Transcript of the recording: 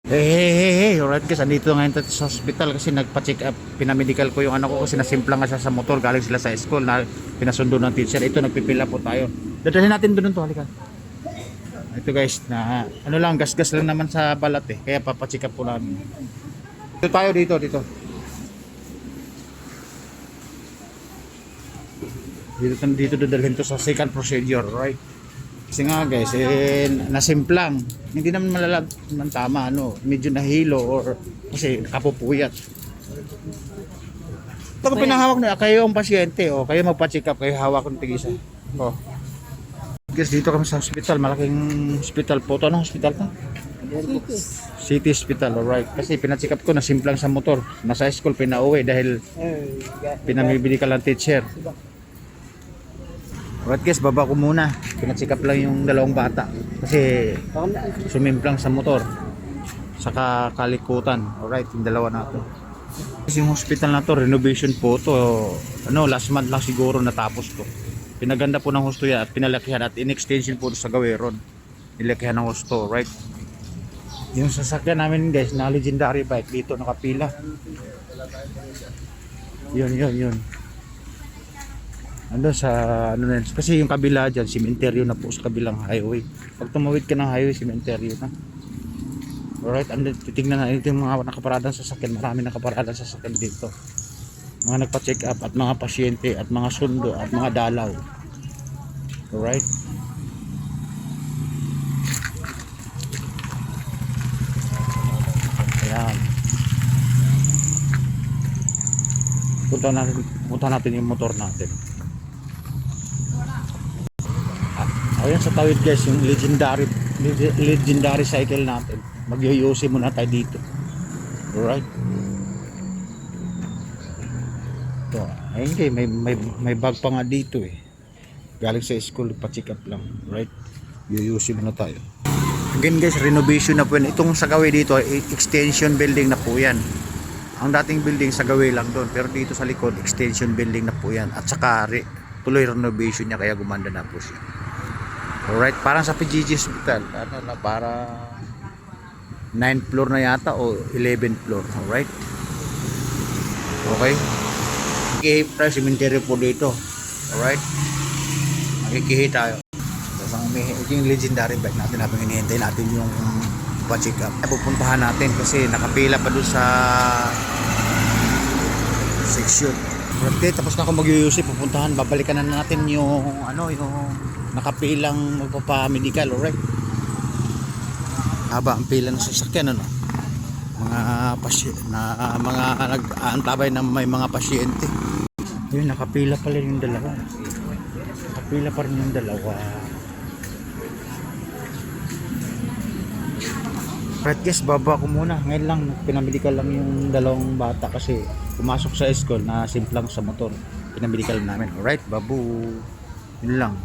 Alright guys, andito ngayon tayo sa hospital kasi nagpa-check up, pinamedical ko yung anak ko kasi nasimplang nga siya sa motor, galing sila sa school na pinasundo ng teacher. Ito, nagpipila po tayo. Dadalhin natin doon to, halika. Ito guys, na ano lang, gas-gas lang naman sa balat eh, kaya papa-check up po namin. Ito tayo dito. Dito dadalhin to sa second procedure, right? Kasi nga guys, nasimplang. Hindi naman malalag ng tama, ano, medyo nahilo or kasi kapupuyat. Ito ko pinahawak na, kayo ang pasyente, o kayo magpa-check up, kayo hawak ng tigisa. O. Guys, dito kami sa hospital, malaking hospital po. Ito, anong hospital to? City Hospital, alright. Kasi pina-check up ko, nasimplang sa motor. Nasa school, pinauwi dahil pinamibili ka lang teacher. Alright guys, baba ko muna. Pina-check up lang yung dalawang bata kasi sumimplang sa motor saka kalikutan. Alright, yung dalawa na to. Kasi yung hospital na to, renovation po to. Ano, last month lang siguro natapos to. Pinaganda po ng husto yan at pinalakihan at in-extension po sa Gaweron. Nilakihan ng husto, right? Yung sasakyan namin guys, na legendary bike dito nakapila. Yun. Ano sa ano na, kasi yung kabila diyan sementeryo na po sa kabilang highway. Pag tumawid ka ng highway, sementeryo na. Alright, titingnan na ito yung mga nakaparadang sasakyan. Marami nakaparadang sasakyan dito. Mga nagpa-check up at mga pasyente at mga sundo at mga dalaw. Alright. Ayan. Punta natin yung motor natin. Ayan sa tawid guys, yung legendary cycle natin. Mag-yoyosi muna tayo dito. Alright. Ito, ayun kayo, may bag pa nga dito eh. Galing sa school, pa-check up lang. Right? Yoyosi muna tayo. Again guys, renovation na po yan. Itong sa Gawe dito, extension building na po yan. Ang dating building sa Gawe lang doon. Pero dito sa likod, extension building na po yan. At saka tuloy renovation niya, kaya gumanda na po siya. Alright, parang sa PGG Hospital, ano na, para 9th floor na yata o 11th floor. Alright. Okay. Makikihip tayo, cemetery po dito. Alright. Makikihip tayo. Ito yung legendary bike natin habang hinihintay natin yung pa-check up. Pupuntahan natin kasi nakapila pa doon sa section. Okay, tapos na ako mag-uyusi, pupuntahan, babalikan na natin yung ano, yung nakapilang magpapamedical, alright. Haba ang pila ng sasakyan, ano. Mga mga nag-aantabay na may mga pasyente. Yun, nakapila pala yung dalawa. Nakapila pa rin yung dalawa. Right guys, baba ko muna. Ngayon lang, pinamedical lang yung dalawang bata kasi pumasok sa school na simplang sa motor. Pinamedical namin. Alright, babu. Yun lang.